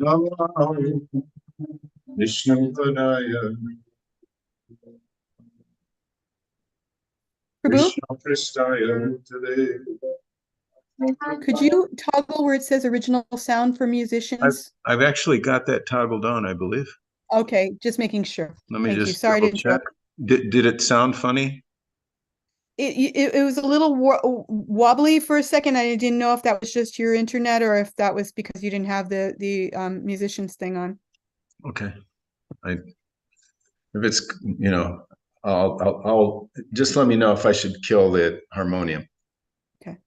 Namah Vishnu Padaya Krishna Pristaya today. Could you toggle where it says original sound for musicians? I've actually got that toggled on, I believe. Okay, just making sure. Let me Thank you. just Sorry to double check. interrupt. Did it sound funny? It was a little wobbly for a second. I didn't know if that was just your internet or if that was because you didn't have the musicians thing on. Okay. If it's, I'll just let me know if I should kill the harmonium. Okay.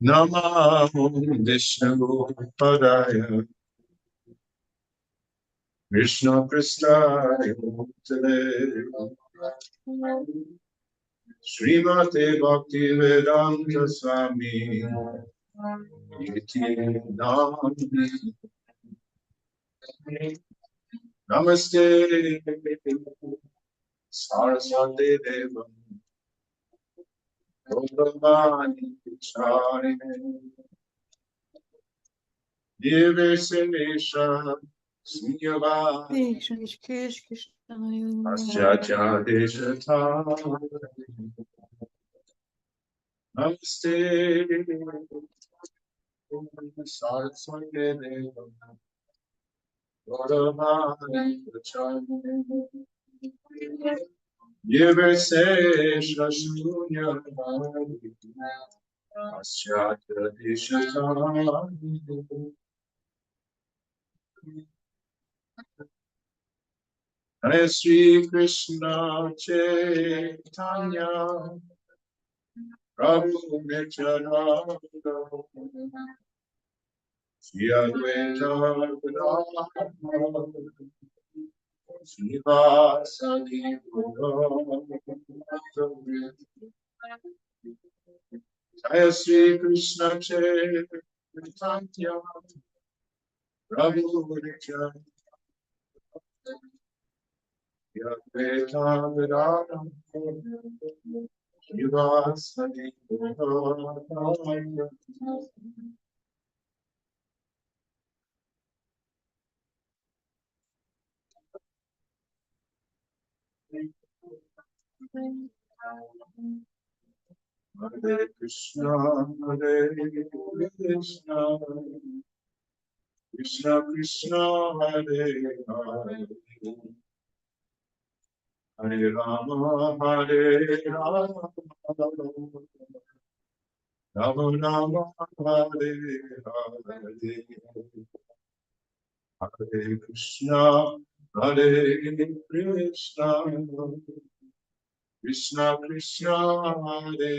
Namah Vishnu Padaya Krishna Pristaya Srimate Bhakti Vedanta Swami Iti Namaste Saraswati Devam Gauravani Charine Divesanesha Snyava Asyacha Deshata Namaste Saraswati Devam Gauravani Charine Divesanesha Snyava Asyacha Deshata Hare Sri Krishna Chaitanya Prabhu Nityananda Jayadvaita Swami Jaya Sri Krishna Chaitanya Prabhu Nityananda Hare Krishna, Hare Krishna, Krishna Krishna, Hare Hare, Hare Rama, Hare Rama, Rama Rama, Hare Hare, Hare Krishna, Hare Krishna, Krishna Krishna, Hare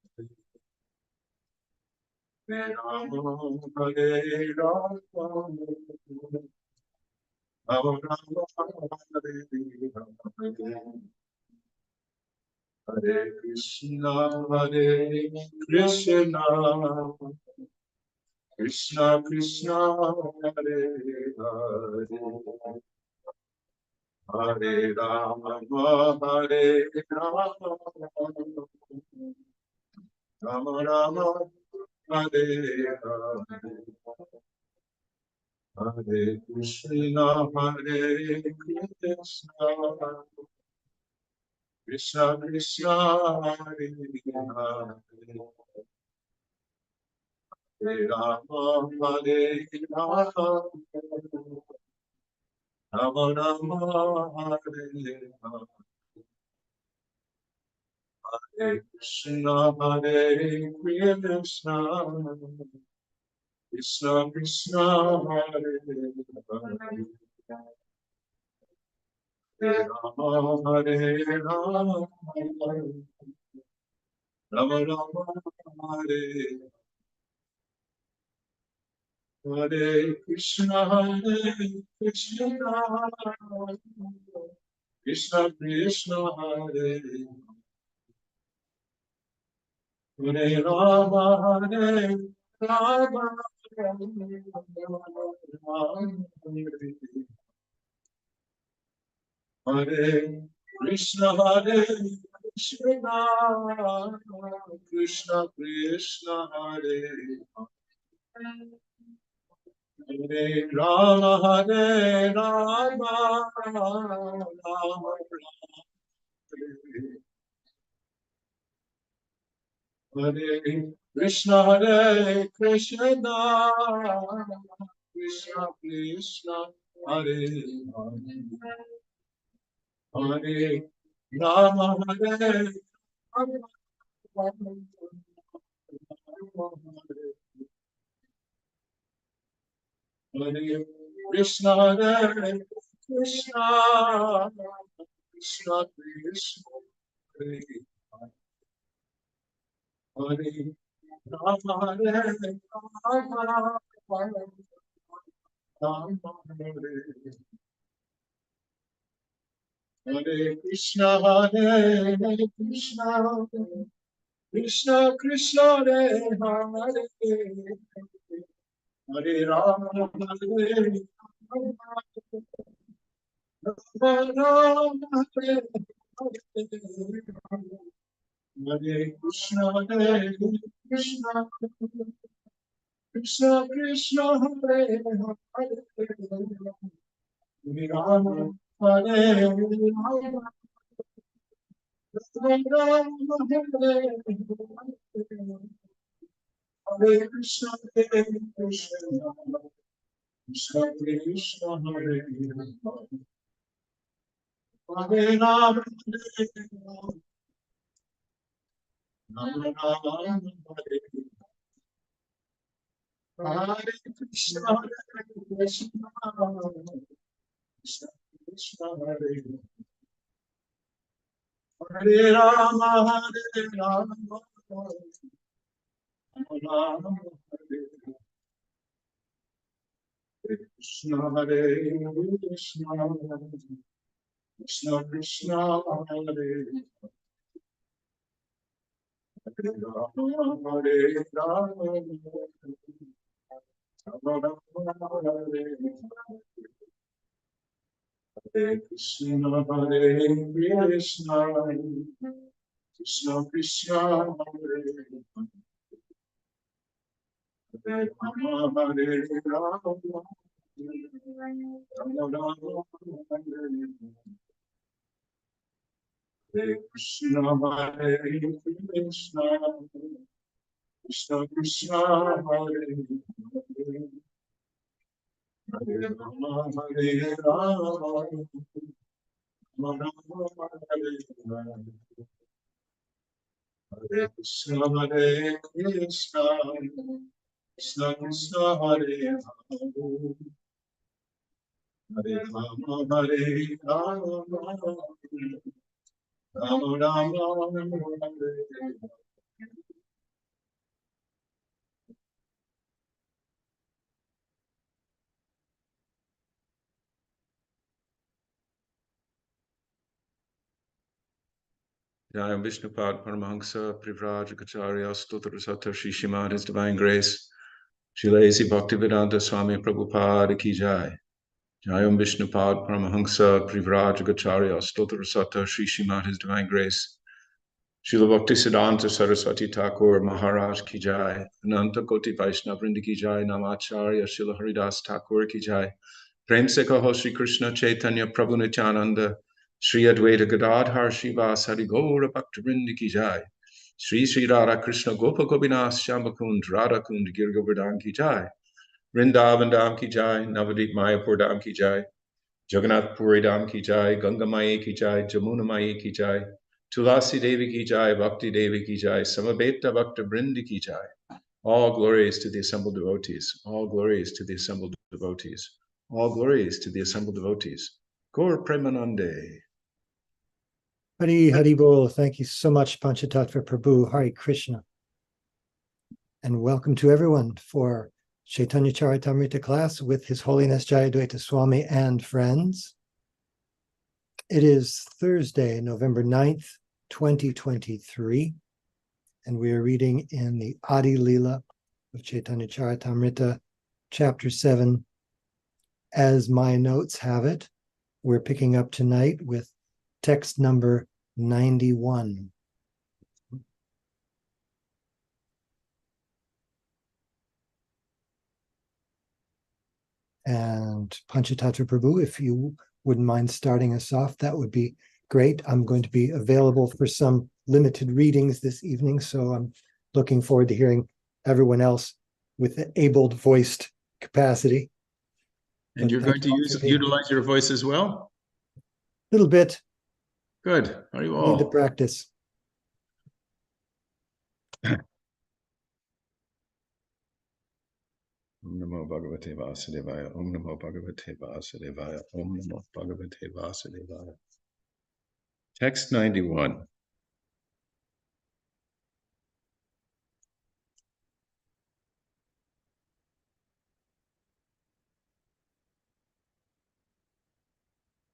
Hare, Hare Rama, Hare Rama, Rama Rama, Hare Hare. Hare Krishna, Hare Krishna, Krishna Krishna, Hare Hare, Hare Rama, Hare Rama, Rama Rama, Hare Hare, Hare Krishna, Hare Krishna, Krishna Krishna, Hare Hare, Hare Rama, Hare Rama, Rama Rama, Hare Hare, Hare Krishna, Hare Krishna, Krishna Krishna, Hare Hare, Hare Rama, Hare Rama, Rama Rama, Hare Hare Krishna, Hare Krishna, Krishna Krishna, Hare Hare Rama, Hare Rama, Hare Krishna Hare Krishna, Krishna Krishna Hare Hare Rama, Hare Rama, Rama Rama, Hare Krishna, Hare Krishna, Krishna Krishna Hare Hare Rama, Hare Rama, Hare Krishna, Hare Krishna, Krishna Krishna Hare Hare Rama, Hare Rama, Rama Hare Hare Krishna, Hare Krishna, Krishna Krishna Hare Hare Hare Rama, Hare Rama, Hare Hare Krishna, Hare Krishna, Krishna Krishna Hare Hare Hare Rama, Hare Rama, Rama Hare Hare Krishna, Hare Krishna, Krishna Krishna Hare Hare Rama, Hare Rama, Rama Hare Hare Krishna, Hare Krishna, Krishna Krishna Hare Hare Rama, Hare Rama, Rama Hare Krishna, Hare Krishna, Krishna Krishna Hare Hare Rama, Hare Rama, Rama Rama Hare Hare Krishna, Hare Krishna, Krishna Krishna Hare Hare Rama, Hare Rama, Rama Rama Hare Hare Krishna, Hare Krishna, Krishna Krishna Hare Hare Rama, Hare Rama, Rama Rama Hare Hare Krishna, Hare Krishna, Krishna Krishna Hare Hare Rama, Hare Rama, Rama Rama Hare Jayam Vishnupad Paramahansa Privraj Acharya Stotra Sata Shri Srimad His Divine Grace Shri Lazy Bhaktivedanta Swami Prabhupada Ki Jai. Jayam Vishnupad Paramahansa Privraj Acharya Stotra Sata Shri Srimad His Divine Grace Srila Bhaktisiddhanta Saraswati Thakur Maharaj Ki Jai. Ananta Koti Vaishnava Vrinda Ki Jai. Namacharya Srila Haridas Thakur Ki Jai. Prem se kaho Shri Krishna Chaitanya Prabhu Nityananda Shri Advaita Gadadhar Shivas Hari Gaura Bhaktivinoda Ki Jai. Shri Shri Radha Krishna Gopa Gopinas Shambakund Radha Kund Gir Govardhan Ki Jai. Vrindavan Dham Ki Jai. Navadip Mayapur Dham Ki Jai. Jagannath Puri Dham Ki Jai. Ganga Mai Ki Jai. Jamuna Mai Ki Jai. Tulasi Devi Ki Jai. Bhakti Devi Ki Jai. Samabeta Bhakta Vrindi Ki Jai. All glories to the assembled devotees. All glories to the assembled devotees. All glories to the assembled devotees. Gaur Premanande. Hari Hari Bol. Thank you so much, Panchatattva Prabhu. Hari Krishna. And welcome to everyone for Caitanya Caritamrta class with His Holiness Jayadvaita Swami and friends. It is Thursday, November 9th, 2023, and we are reading in the Adi Leela of Caitanya Caritamrta, Chapter 7. As my notes have it, we're picking up tonight with text number 91. And Panchatattva Prabhu, if you wouldn't mind starting us off, that would be great. I'm going to be available for some limited readings this evening, so I'm looking forward to hearing everyone else with the abled voiced capacity. And you're going to utilize your voice as well? A little bit. Good. Are you Need to all? practice. Om Namo Bhagavate Vasudevaya. Om Namo Bhagavate Vasudevaya. Om Namo Bhagavate Vasudevaya. Text 91.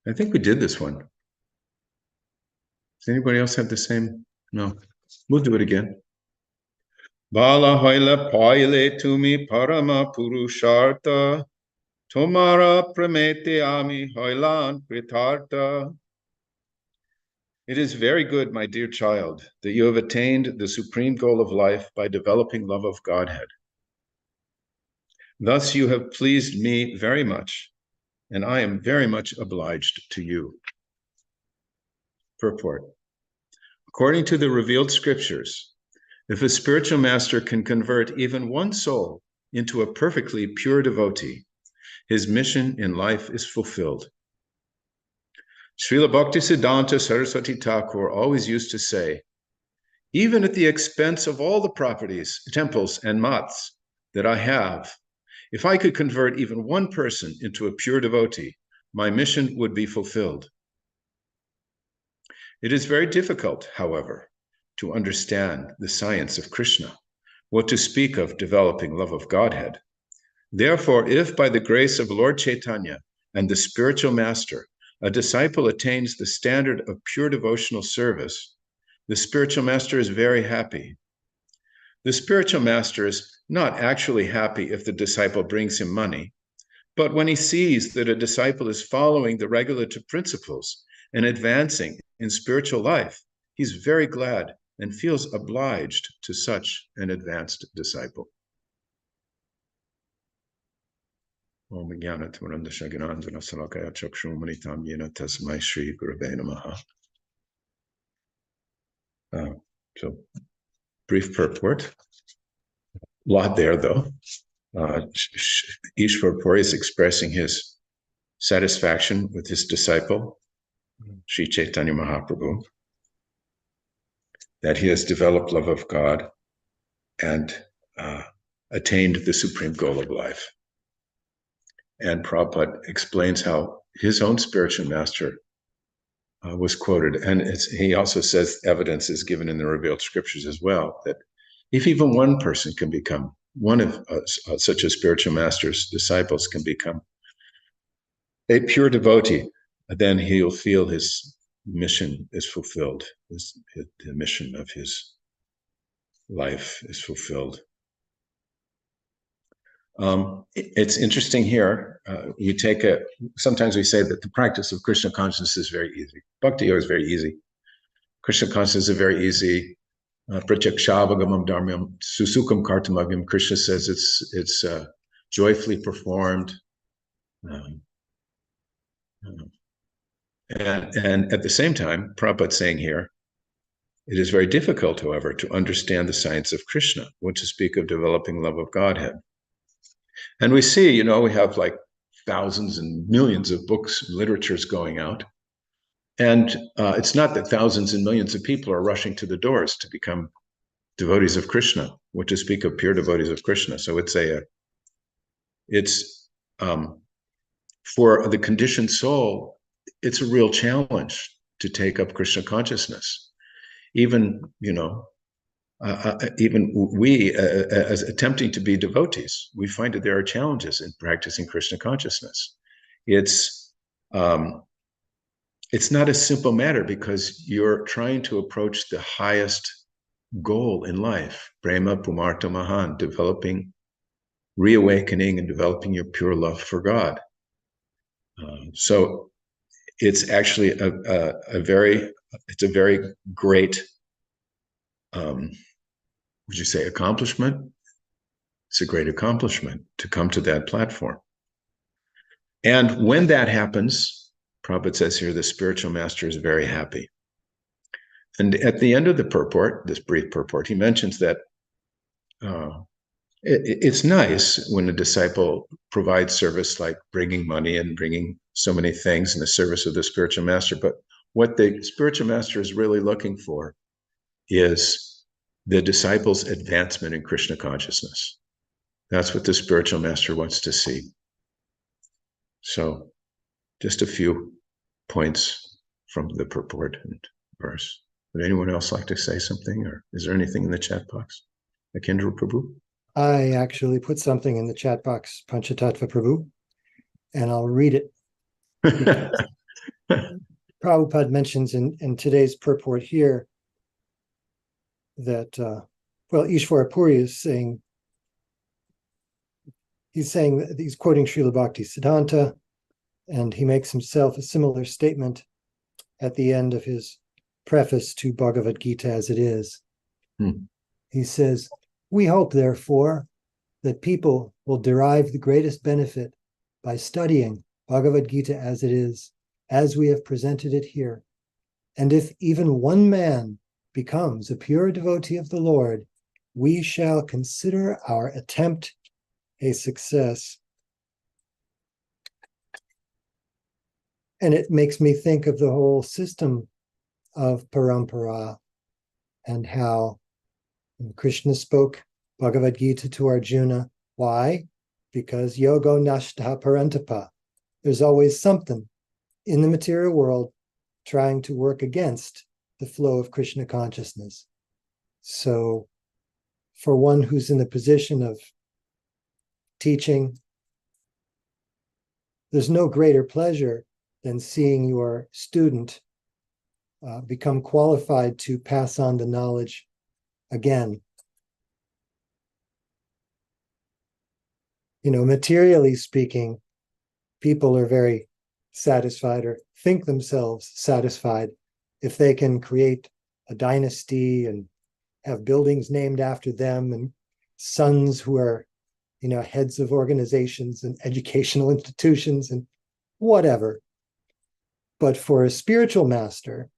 I think we did this one. Does anybody else have the same? No. We'll do it again. Bala hoila poile tumi parama purusharta. Tomara pramete ami hoilan pritarta. It is very good, my dear child, that you have attained the supreme goal of life by developing love of Godhead. Thus you have pleased me very much, and I am very much obliged to you. Purport. According to the revealed scriptures, if a spiritual master can convert even one soul into a perfectly pure devotee, his mission in life is fulfilled. Srila Bhaktisiddhanta Saraswati Thakur always used to say, even at the expense of all the properties, temples, and mats that I have, if I could convert even one person into a pure devotee, my mission would be fulfilled. It is very difficult, however, to understand the science of Krishna, what to speak of developing love of Godhead. Therefore, if by the grace of Lord Chaitanya and the spiritual master, a disciple attains the standard of pure devotional service, the spiritual master is very happy. The spiritual master is not actually happy if the disciple brings him money, but when he sees that a disciple is following the regulative principles and advancing in spiritual life, he's very glad and feels obliged to such an advanced disciple. Om Jnana Timiranda Shaganandana Salakaya Chakshumanitam Yena Tasmai Shri Gurave Namaha. So, brief purport. A lot there, though. Ishwar Puri is expressing his satisfaction with his disciple, Sri Chaitanya Mahaprabhu, that he has developed love of God and attained the supreme goal of life. And Prabhupada explains how his own spiritual master was quoted. And he also says evidence is given in the revealed scriptures as well, that if even one person can become one of such a spiritual master's disciples can become a pure devotee, then he'll feel his mission is fulfilled. The mission of his life is fulfilled. It's interesting here. Sometimes we say that the practice of Krishna consciousness is very easy. Bhakti yoga is very easy. Krishna consciousness is very easy. Pratyakshavagavam dharmyam susukam kartamavyam. Krishna says it's joyfully performed. And at the same time, Prabhupada saying here, it is very difficult, however, to understand the science of Krishna, what to speak of developing love of Godhead. And we see, we have like thousands and millions of books and literatures going out. And it's not that thousands and millions of people are rushing to the doors to become devotees of Krishna, what to speak of pure devotees of Krishna. So it's for the conditioned soul, it's a real challenge to take up Krishna consciousness. Even we, as attempting to be devotees, we find that there are challenges in practicing Krishna consciousness. It's not a simple matter because you're trying to approach the highest goal in life, prema pumarta mahan, reawakening and developing your pure love for God. So it's actually a very great, would you say, accomplishment? It's a great accomplishment to come to that platform. And when that happens, Prabhupada says here, the spiritual master is very happy. And at the end of the purport, this brief purport, he mentions that it's nice when a disciple provides service like bringing money and bringing so many things in the service of the spiritual master. But what the spiritual master is really looking for is the disciple's advancement in Krishna consciousness. That's what the spiritual master wants to see. So just a few points from the purport and verse. Would anyone else like to say something, or is there anything in the chat box? Akendra Prabhu? I actually put something in the chat box, Panchatattva Prabhu, and I'll read it. Prabhupada mentions in today's purport here that, Ishvara Puri is saying, he's quoting Srila Bhakti Siddhanta, and he makes himself a similar statement at the end of his preface to Bhagavad Gita as it is. He says, "We hope, therefore, that people will derive the greatest benefit by studying Bhagavad Gita as it is, as we have presented it here. And if even one man becomes a pure devotee of the Lord, we shall consider our attempt a success." And it makes me think of the whole system of parampara and how Krishna spoke Bhagavad Gita to Arjuna. Why? Because yogo nashta parantapa. There's always something in the material world trying to work against the flow of Krishna consciousness. So for one who's in the position of teaching, there's no greater pleasure than seeing your student become qualified to pass on the knowledge again. Materially speaking, people are very satisfied or think themselves satisfied if they can create a dynasty and have buildings named after them and sons who are, heads of organizations and educational institutions and whatever. But for a spiritual master,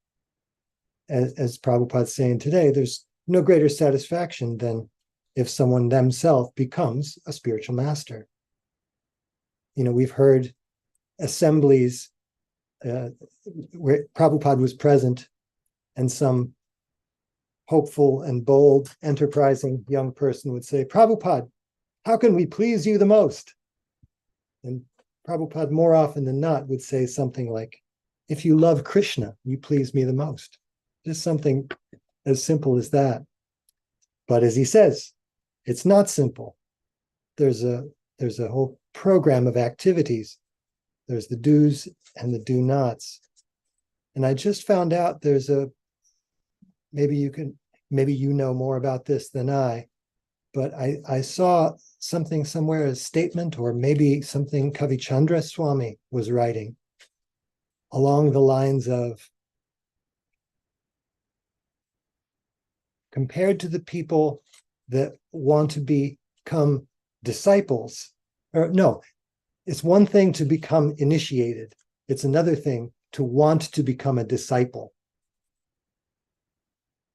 as Prabhupada's saying today, there's no greater satisfaction than if someone themselves becomes a spiritual master. We've heard assemblies where Prabhupada was present, and some hopeful and bold, enterprising young person would say, "Prabhupada, how can we please you the most?" And Prabhupada, more often than not, would say something like, "If you love Krishna, you please me the most." Just something as simple as that. But as he says, it's not simple. There's a whole program of activities. There's the do's and the do-nots. And I just found out there's maybe you know more about this than I, but I saw something somewhere, a statement, or maybe something Caitanya Swami was writing along the lines of, compared to the people that want to become disciples, or no, it's one thing to become initiated. It's another thing to want to become a disciple.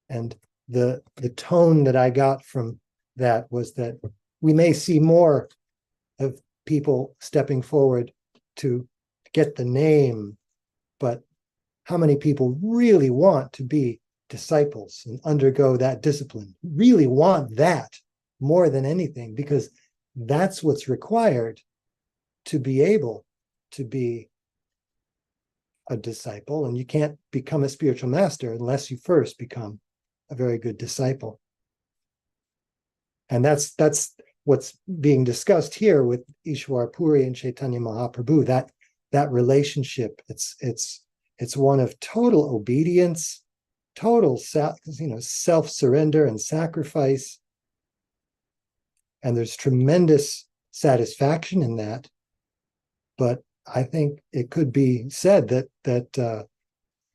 And the tone that I got from that was that we may see more of people stepping forward to get the name, but how many people really want to be disciples and undergo that discipline, really want that more than anything, because that's what's required to be able to be a disciple. And you can't become a spiritual master unless you first become a very good disciple. And that's what's being discussed here with Ishvara Puri and Caitanya Mahaprabhu, that relationship. It's one of total obedience, total self-surrender and sacrifice. And there's tremendous satisfaction in that. But I think it could be said that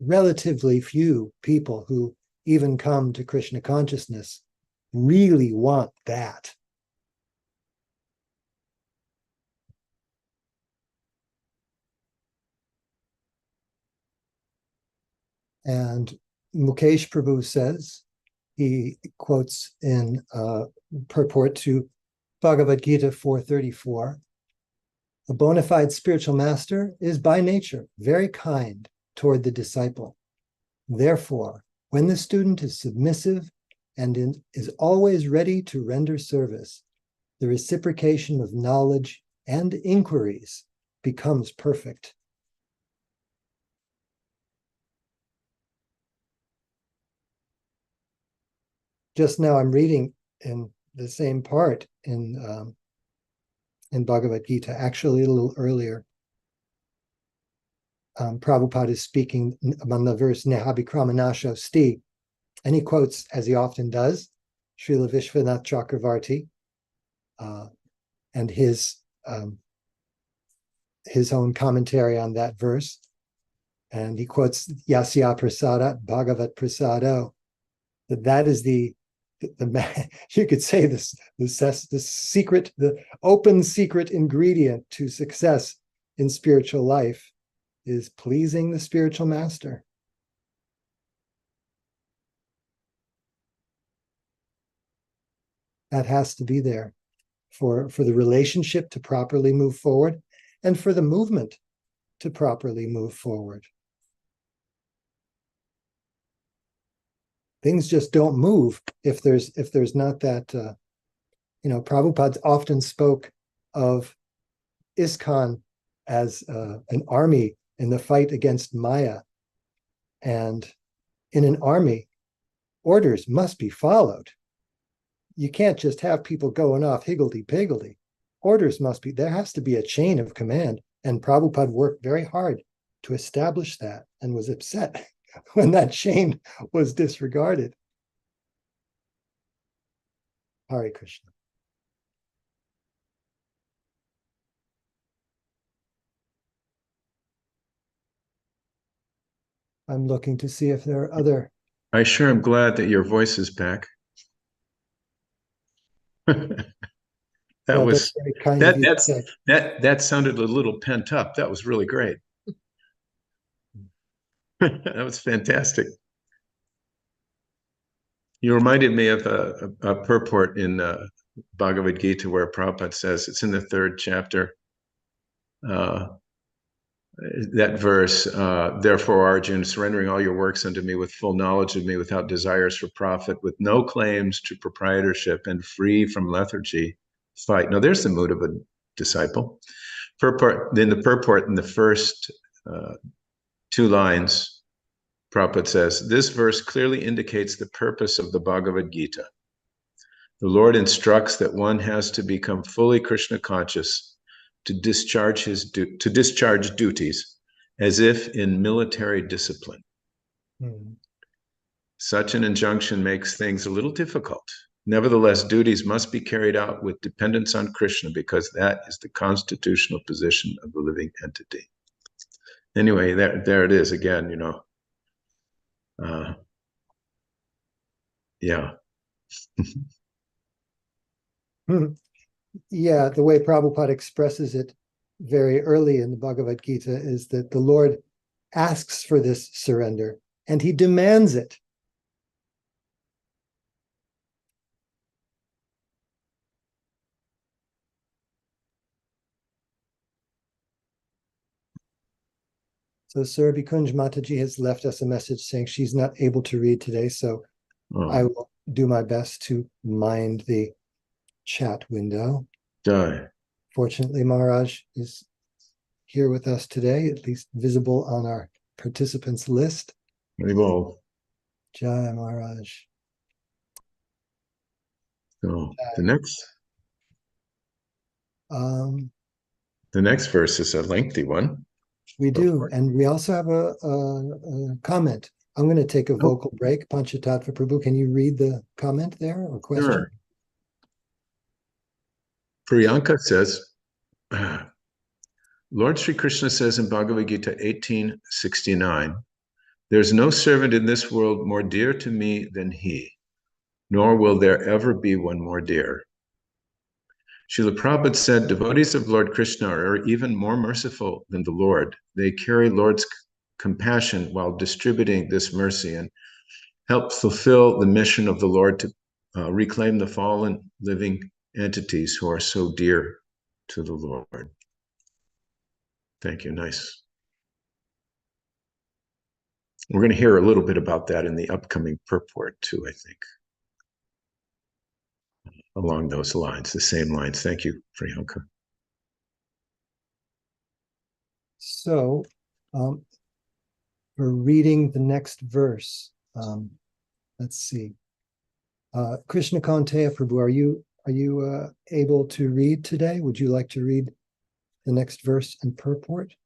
relatively few people who even come to Krishna consciousness really want that. And Mukesh Prabhu says, he quotes in purport to Bhagavad Gita 4:34, a bona fide spiritual master is by nature very kind toward the disciple. Therefore, when the student is submissive and is always ready to render service, the reciprocation of knowledge and inquiries becomes perfect. Just now I'm reading in the same part in Bhagavad Gita, actually a little earlier. Prabhupada is speaking among the verse Nehabhikramanasho Sti, and he quotes, as he often does, Srila Vishwanath Chakravarti and his own commentary on that verse. And he quotes Yasya Prasada Bhagavat Prasado. That is the you could say the secret, the open secret ingredient to success in spiritual life is pleasing the spiritual master. That has to be there for the relationship to properly move forward and for the movement to properly move forward. Things just don't move if there's not that, Prabhupada often spoke of ISKCON as an army in the fight against Maya. And in an army, orders must be followed. You can't just have people going off higgledy-piggledy. Orders must be, there has to be a chain of command. And Prabhupada worked very hard to establish that and was upset when that chain was disregarded. Hare Krishna. I'm looking to see if there are other. I sure am glad that your voice is back. That's very kind of you to say. That sounded a little pent up. That was really great. That was fantastic. You reminded me of a purport in Bhagavad Gita where Prabhupada says, it's in the 3rd chapter, that verse, therefore, Arjun, surrendering all your works unto me with full knowledge of me, without desires for profit, with no claims to proprietorship, and free from lethargy, fight. Now, there's the mood of a disciple. Then the purport in the first 2 lines, Prabhupada says, this verse clearly indicates the purpose of the Bhagavad Gita. The Lord instructs that one has to become fully Krishna conscious to discharge duties as if in military discipline. Such an injunction makes things a little difficult. Nevertheless, duties must be carried out with dependence on Krishna, because that is the constitutional position of the living entity. Anyway, there it is again, yeah. Yeah, the way Prabhupada expresses it very early in the Bhagavad Gita is that the Lord asks for this surrender and he demands it. So Surabhi Kunj Mataji has left us a message saying she's not able to read today, so I will do my best to mind the chat window. Fortunately, Maharaj is here with us today, at least visible on our participants list. Jai Maharaj. So the next verse is a lengthy one. We do, and we also have a comment. I'm going to take a vocal break. Panchatattva Prabhu, can you read the comment there or question? Sure. Priyanka says, Lord Sri Krishna says in Bhagavad Gita 18:69, "There's no servant in this world more dear to me than he, nor will there ever be one more dear." Srila Prabhupada said, devotees of Lord Krishna are even more merciful than the Lord. They carry Lord's compassion while distributing this mercy and help fulfill the mission of the Lord to reclaim the fallen living entities who are so dear to the Lord. Thank you. Nice. We're going to hear a little bit about that in the upcoming purport too, I think. Along those lines, the same lines. Thank you, Priyanka. So, we're reading the next verse. Let's see. Krishna Kanteya Prabhu, are you able to read today? Would you like to read the next verse and purport?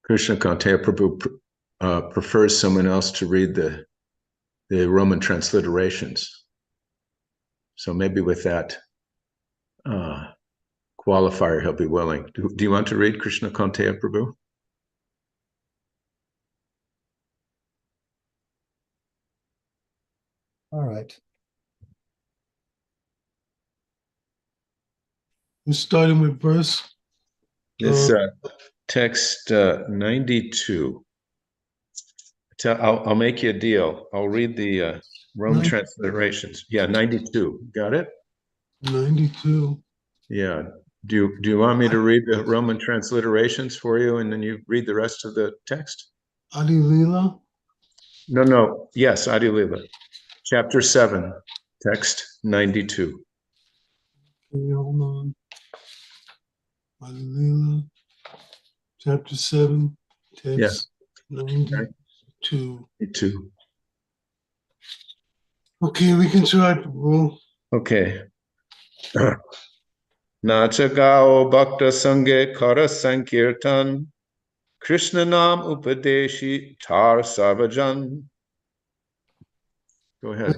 Krishna Kanteya Prabhu prefers someone else to read the Roman transliterations. So maybe with that qualifier, he'll be willing. Do you want to read Krishna Kanteya Prabhu? All right. We're starting with verse. It's text 92. I'll make you a deal. I'll read the Roman transliterations. Yeah, 92. Got it? 92. Yeah. Do you want me to read the Roman transliterations for you, and then you read the rest of the text? Adi Lila. No. Yes, Adi Lila. Chapter 7, text 92. Okay, hold on. Adi Lila. Chapter 7, text Yes. 92. 92. Okay, we can try, Prabhu. Okay. Nacha gao bhakta sange kara sankirtan Krishna nam upadeshi tar sarvajan. Go ahead.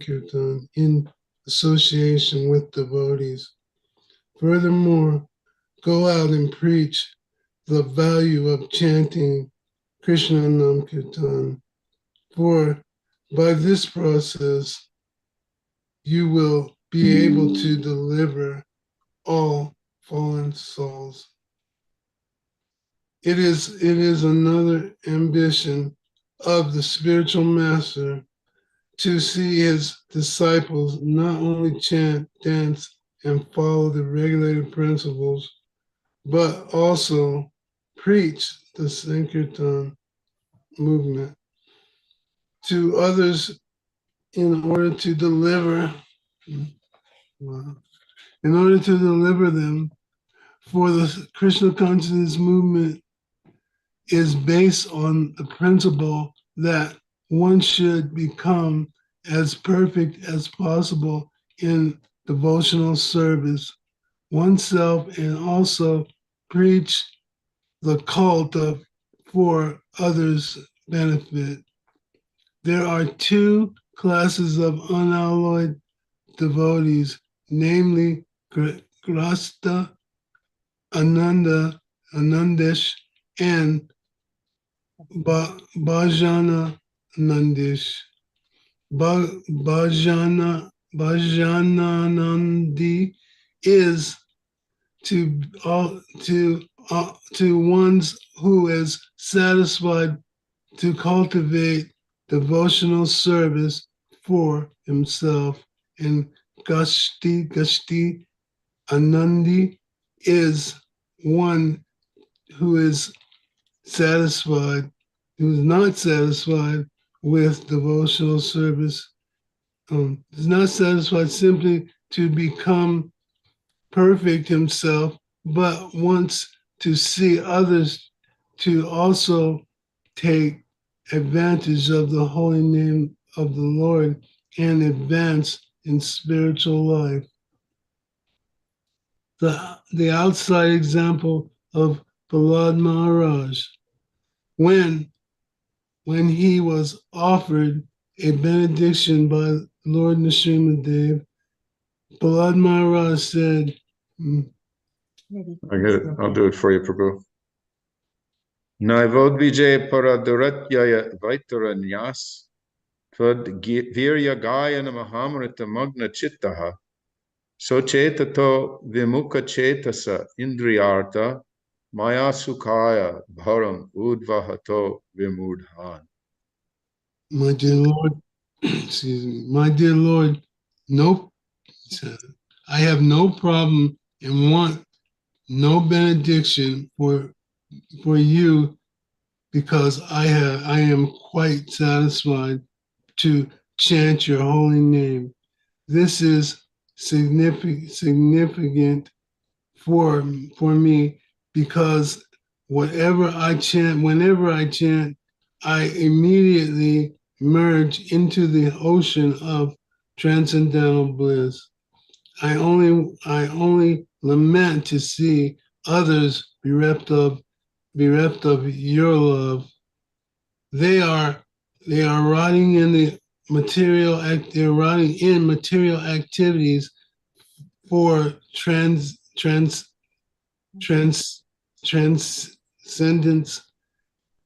Kirtan in association with devotees. Furthermore, go out and preach the value of chanting Krishna Nam Kirtan, for by this process you will be able to deliver all fallen souls. It is another ambition of the spiritual master to see his disciples not only chant, dance, and follow the regulated principles, but also preach the Sankirtan movement to others in order to deliver them. For the Krishna consciousness movement is based on the principle that one should become as perfect as possible in devotional service oneself and also preach the cult for others' benefit. There are two classes of unalloyed devotees, namely Grasta Anandesh and Bhajana Nandish. Bhajananandi is to ones who is satisfied to cultivate devotional service for himself, and Gashti Anandi is one who is satisfied, who is not satisfied with devotional service, is not satisfied simply to become perfect himself, but wants to see others to also take advantage of the holy name of the Lord and advance in spiritual life. the outside example of Prahlad Maharaj. When he was offered a benediction by Lord Nrsimhadev, Prahlad Maharaj said, I get it. I'll do it for you, Prabhu. Naivod Vijay Paraduratyaya Vaitaranyas Tvad Virya Gayana Mahamrita Magna Chittaha Sochetato Vimukha Chetasa Indriyartha Maya Sukhaya Bharam Udvahato Vimudhan. my dear Lord, excuse me, my dear Lord, I have no problem and want no benediction for you, because I am quite satisfied to chant your holy name. This is significant for me, because whenever I chant, I immediately merge into the ocean of transcendental bliss. I only lament to see others bereft of your love. They are rotting in the they're rotting in material activities for transcendence,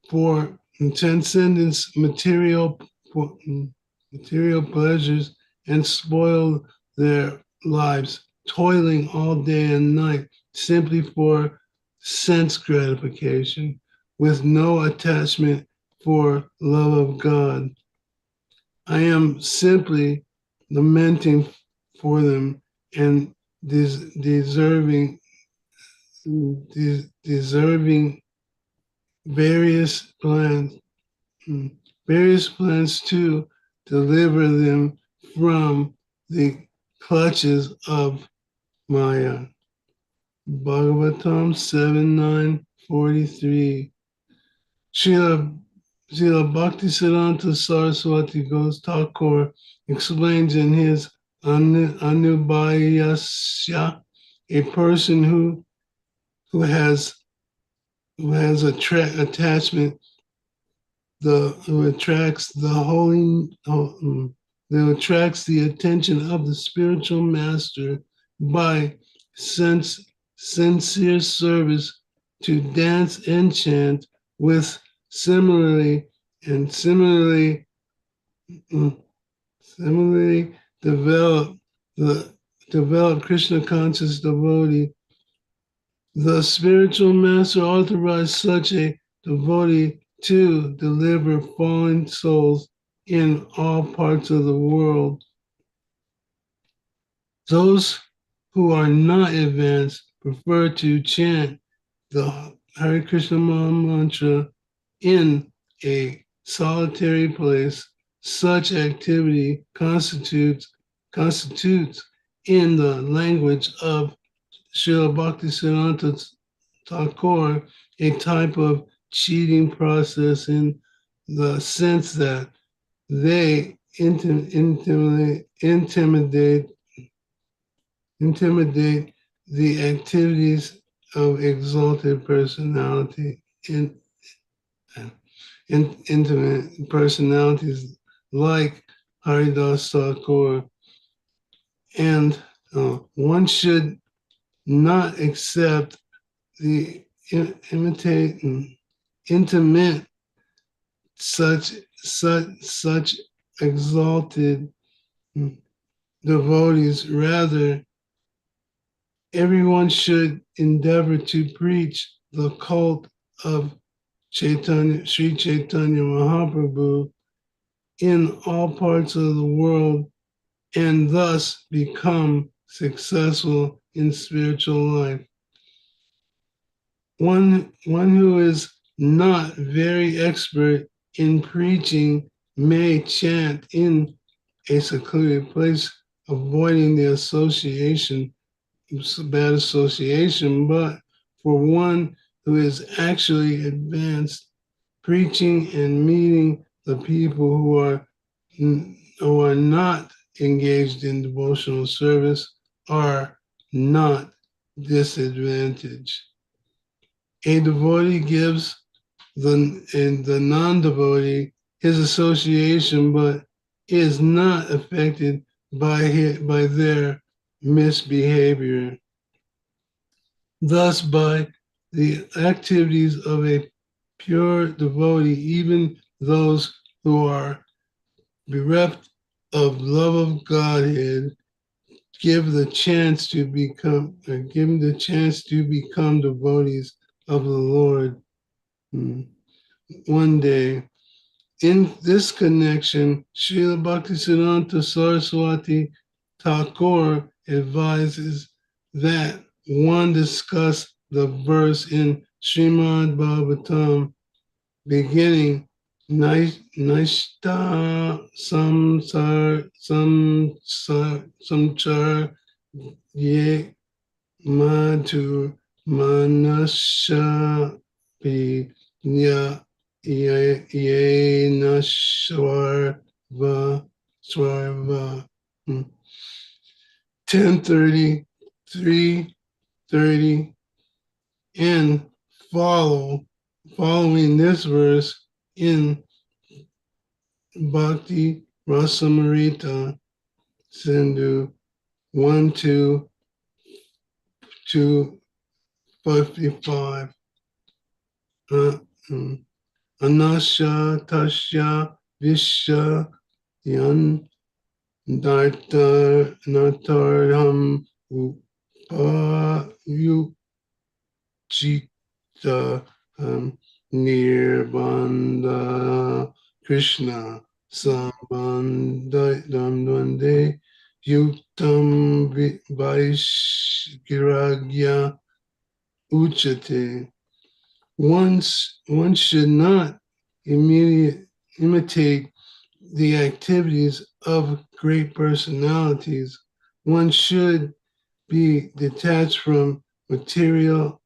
for transcendence material pleasures, and spoil their lives, toiling all day and night simply for sense gratification, with no attachment for love of God. I am simply lamenting for them and deserving various plans to deliver them from the clutches of Maya. Bhagavatam 7:9-43. Srila Bhaktisiddhanta Saraswati Ghosh Thakur explains in his Anubayasya, a person who has attachment, who attracts the attention of the spiritual master by sincere service to dance and chant with similarly develop Krishna conscious devotee. The spiritual master authorized such a devotee to deliver fallen souls in all parts of the world. Those who are not advanced prefer to chant the Hare Krishna Maha Mantra in a solitary place. Such activity constitutes in the language of Srila Bhaktisiddhanta Thakur a type of cheating process, in the sense that they intimidate the activities of exalted personality, intimate personalities like Haridas Thakur. And one should not accept the intimate such exalted devotees. Rather, everyone should endeavor to preach the cult of Sri Chaitanya Mahaprabhu in all parts of the world, and thus become successful in spiritual life. One who is not very expert in preaching may chant in a secluded place, avoiding the bad association, but for one who is actually advanced, preaching and meeting the people who are not engaged in devotional service are not disadvantage. A devotee gives the non-devotee his association, but is not affected by their misbehavior. Thus, by the activities of a pure devotee, even those who are bereft of love of Godhead give the chance to become devotees of the Lord. One day, in this connection, Srila Bhaktisiddhanta Saraswati Thakur advises that one discuss the verse in Srimad-Bhagavatam beginning Naishta samchar ye madhur manasya nya ye nashwarva swarva 10:30 3:30 and following this verse in Bhakti Rasamrita Sindhu 1-2-55. Anasya Tasya Vishya Yan Nartarham Upayukchita Nirbandha Krishna Sambandhande Yuktam Vaishgiragya Uchate. One should not imitate the activities of great personalities. One should be detached from material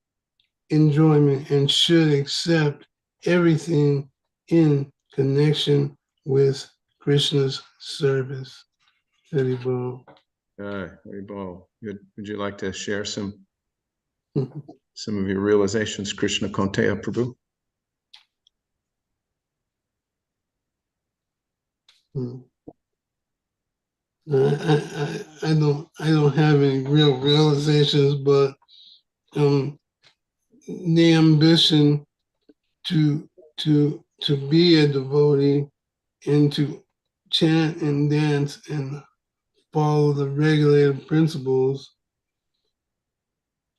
enjoyment and should accept everything in connection with Krishna's service. Hari Bol. Very well. Would you like to share some of your realizations, Krishna Kaitanya Prabhu? I don't have any real realizations, but the ambition to be a devotee and to chant and dance and follow the regulated principles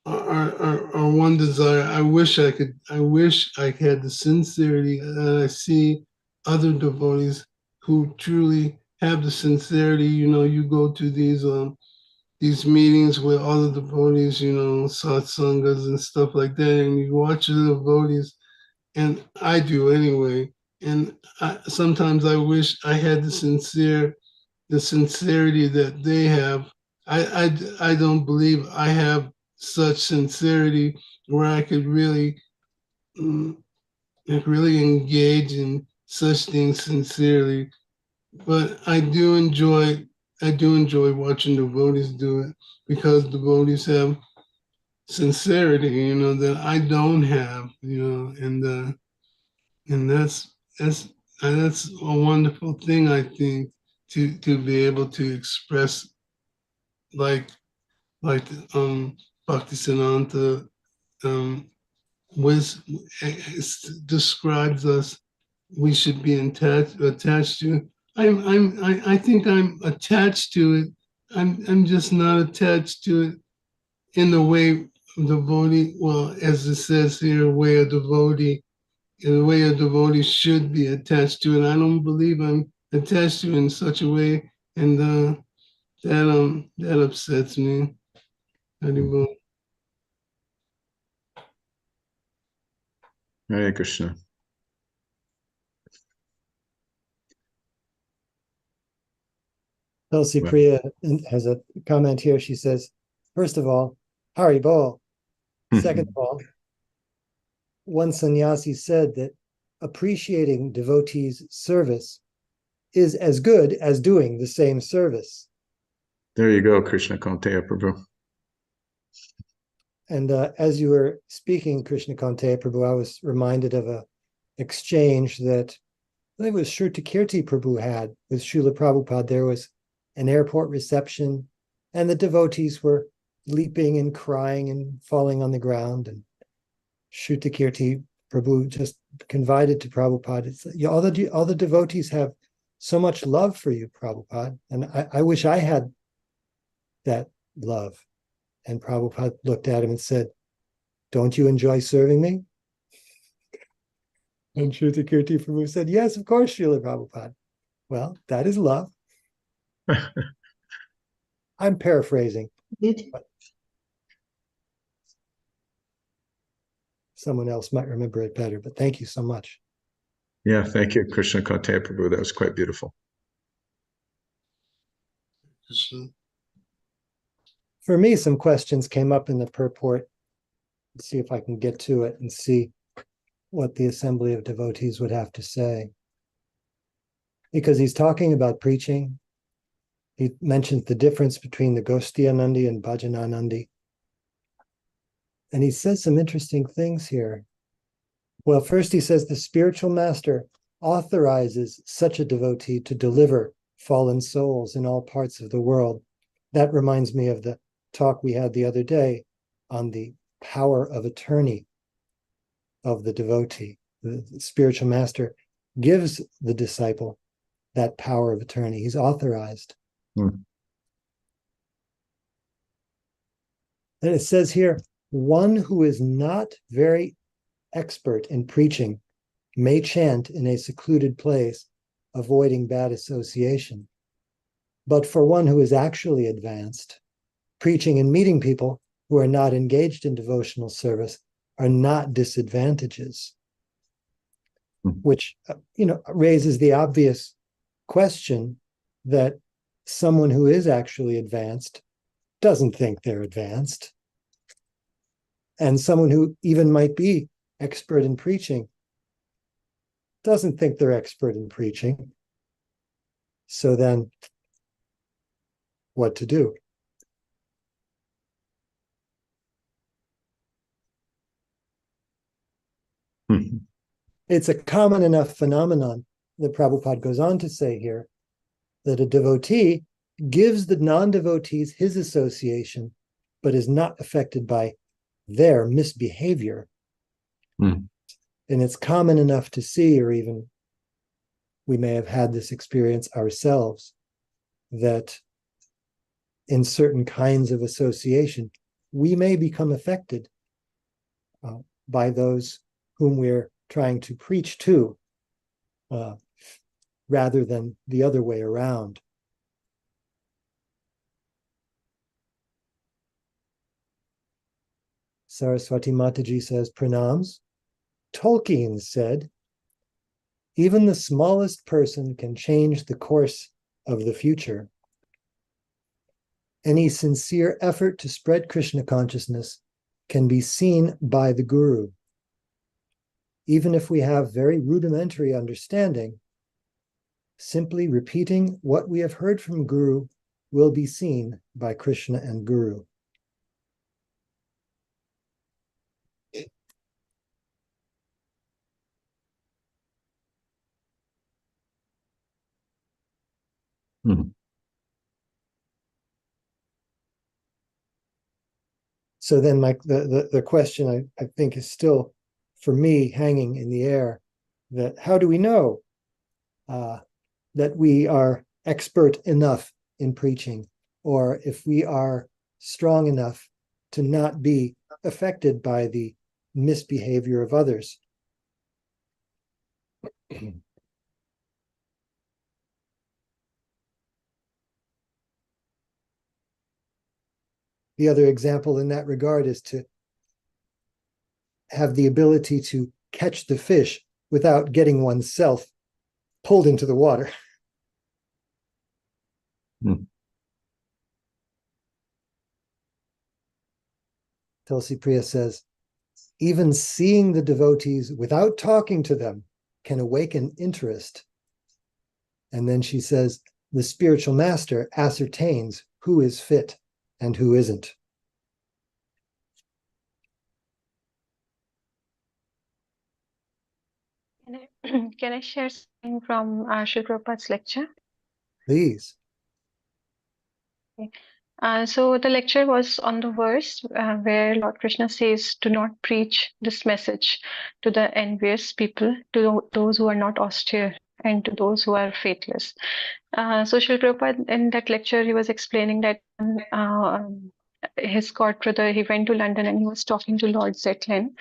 are one desire. I wish I had the sincerity that I see other devotees who truly have the sincerity. You go to these meetings with other devotees, satsangas and stuff like that, and you watch the devotees, and I do anyway. And sometimes I wish I had the sincerity that they have. I don't believe I have such sincerity where I could really engage in such things sincerely. But I do enjoy watching devotees do it because devotees have sincerity, that I don't have, and that's a wonderful thing, I think, to be able to express like Bhaktisiddhanta describes us. We should be attached to. I think I'm attached to it. I'm just not attached to it in the way devotee. Well, as it says here, way a devotee should be attached to it. I don't believe I'm attached to it in such a way, and that upsets me. Anymore. Hare Krishna. Tulsi Priya has a comment here. She says, first of all, Hari Bol. Second of all, one sannyasi said that appreciating devotees' service is as good as doing the same service. There you go, Krishna Kaitanya Prabhu. And as you were speaking, Krishna Kante Prabhu, I was reminded of a exchange that I think it was Shrutakirti Prabhu had with Srila Prabhupada. There was an airport reception, and the devotees were leaping and crying and falling on the ground. And Shrutakirti Prabhu just confided to Prabhupada, it's, all the devotees have so much love for you, Prabhupada, and I wish I had that love. And Prabhupada looked at him and said, don't you enjoy serving me? And Shrutakirti Prabhu said, yes, of course, Srila Prabhupada. Well, that is love. I'm paraphrasing. But someone else might remember it better, but thank you so much. Yeah, thank you, Krishna Kante Prabhu. That was quite beautiful. Krishna. For me, some questions came up in the purport. Let's see if I can get to it and see what the assembly of devotees would have to say. Because he's talking about preaching. He mentions the difference between the Gostianandi and Bhajananandi. And he says some interesting things here. Well, first he says the spiritual master authorizes such a devotee to deliver fallen souls in all parts of the world. That reminds me of the talk we had the other day on the power of attorney of the devotee. The spiritual master gives the disciple that power of attorney. He's authorized. And it says here, one who is not very expert in preaching may chant in a secluded place, avoiding bad association. But for one who is actually advanced, preaching and meeting people who are not engaged in devotional service are not disadvantages, which raises the obvious question that someone who is actually advanced doesn't think they're advanced. And someone who even might be expert in preaching doesn't think they're expert in preaching. So then, what to do? It's a common enough phenomenon that Prabhupada goes on to say here that a devotee gives the non-devotees his association, but is not affected by their misbehavior. And it's common enough to see, or even we may have had this experience ourselves, that in certain kinds of association, we may become affected by those whom we're trying to preach to, rather than the other way around. Saraswati Mataji says, Pranams. Tolkien said, even the smallest person can change the course of the future. Any sincere effort to spread Krishna consciousness can be seen by the Guru. Even if we have very rudimentary understanding, simply repeating what we have heard from Guru will be seen by Krishna and Guru. So then the question I think is still, for me, hanging in the air, that how do we know that we are expert enough in preaching, or if we are strong enough to not be affected by the misbehavior of others? The other example in that regard is to have the ability to catch the fish without getting oneself pulled into the water. Tulsi Priya says, even seeing the devotees without talking to them can awaken interest. And then she says, the spiritual master ascertains who is fit and who isn't. Can I share something from Srila Prabhupada's lecture? Please. So the lecture was on the verse where Lord Krishna says, "Do not preach this message to the envious people, to those who are not austere, and to those who are faithless." So Srila Prabhupada, in that lecture, he was explaining that his god brother, he went to London and he was talking to Lord Zetlin.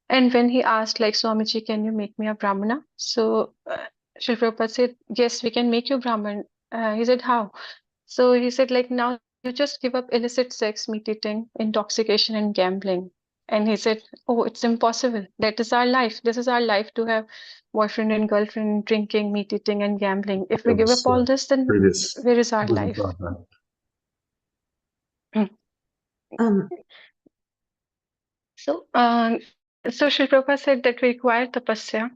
And when he asked, like, "Swamiji, can you make me a Brahmana?" So Srila Prabhupada said, "Yes, we can make you Brahman." He said, "How?" So he said, like, "Now you just give up illicit sex, meat eating, intoxication, and gambling." And he said, "Oh, it's impossible. That is our life. This is our life, to have boyfriend and girlfriend, drinking, meat eating, and gambling. If we That give was up all this, then previous. where is our life?" Um, So, so Sri Prabhupada said that we require tapasya.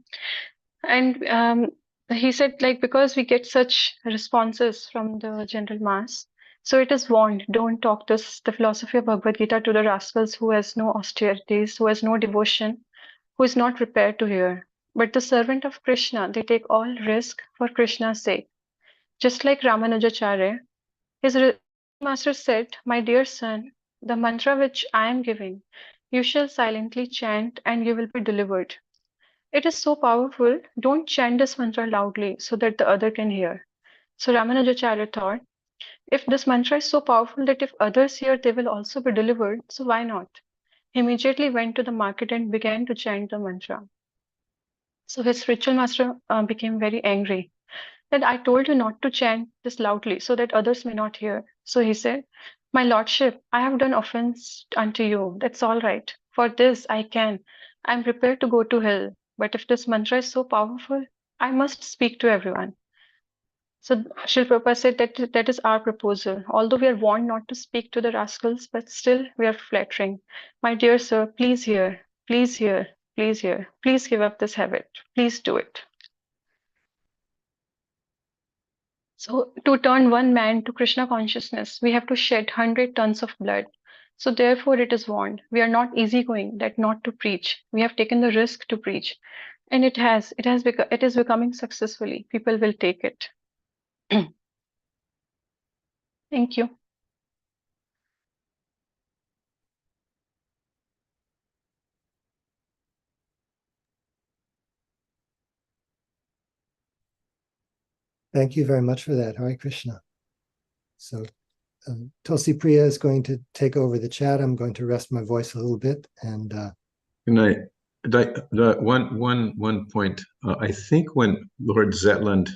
And he said, like, because we get such responses from the general mass, so it is warned, don't talk this, the philosophy of Bhagavad Gita, to the rascals who has no austerities, who has no devotion, who is not prepared to hear. But the servant of Krishna, they take all risk for Krishna's sake. Just like Ramanujacharya, his master said, "My dear son, the mantra which I am giving, you shall silently chant and you will be delivered. It is so powerful, don't chant this mantra loudly so that the other can hear." So Ramanujacharya thought, if this mantra is so powerful that if others hear, they will also be delivered, so why not? He immediately went to the market and began to chant the mantra. So his spiritual master became very angry. That, "I told you not to chant this loudly so that others may not hear." So he said, "My lordship, I have done offense unto you. That's all right. For this I can. I'm prepared to go to hell. But if this mantra is so powerful, I must speak to everyone." So Srila Prabhupada said that that is our proposal. Although we are warned not to speak to the rascals, but still we are flattering. "My dear sir, please hear, please hear, please hear. Please give up this habit. Please do it." So to turn one man to Krishna consciousness, we have to shed 100 tons of blood. So therefore it is warned. We are not easygoing that not to preach. We have taken the risk to preach. And it is becoming successfully. People will take it. Thank you. Thank you very much for that. Hare Krishna. So Tulsi Priya is going to take over the chat. I'm going to rest my voice a little bit. And Good night. One point. I think when Lord Zetland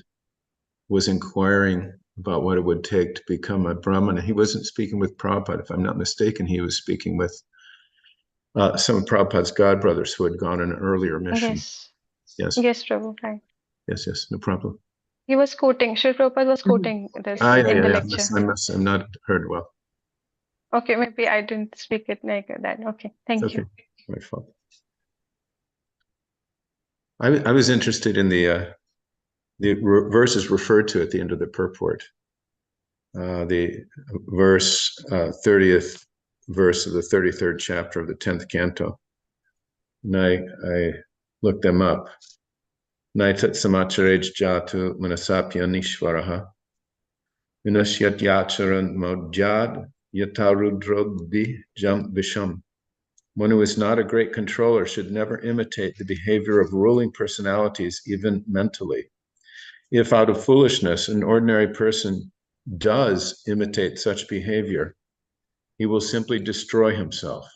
was inquiring about what it would take to become a Brahmana, he wasn't speaking with Prabhupada. If I'm not mistaken, he was speaking with some of Prabhupada's godbrothers who had gone on an earlier mission. Yes. Yes. Yes, Prabhu. Right. Yes. No problem. He was quoting, Srila Prabhupada was Mhm. quoting this Yeah. in the lecture. I must have not heard well. Okay, maybe I didn't speak it like that. Okay, thank Okay. you. My fault. I was interested in the verses referred to at the end of the purport. The verse 30th verse of the 33rd chapter of the 10th canto. And I looked them up. Naitat samacharej jatu manasapya nishvaraha vinasyat yacharan modjad yatarudrodhi jam visham. One who is not a great controller should never imitate the behavior of ruling personalities, even mentally. If out of foolishness an ordinary person does imitate such behavior, he will simply destroy himself,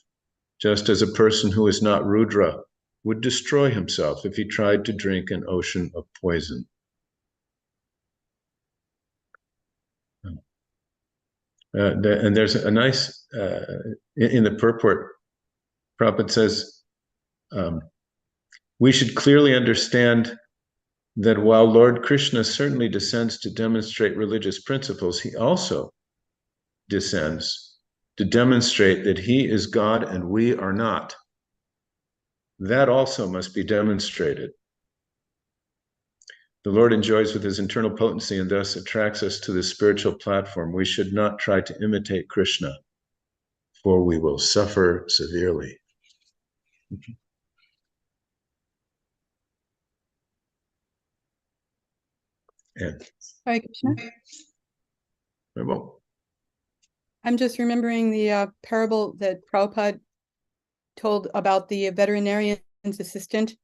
just as a person who is not Rudra would destroy himself if he tried to drink an ocean of poison. And there's a nice, in the purport, Prabhupada says, we should clearly understand that while Lord Krishna certainly descends to demonstrate religious principles, he also descends to demonstrate that he is God and we are not. That also must be demonstrated. The Lord enjoys with his internal potency and thus attracts us to the spiritual platform. We should not try to imitate Krishna, for we will suffer severely. And Hare Krishna. very well. I'm just remembering the parable that Prabhupada told about the veterinarian's assistant,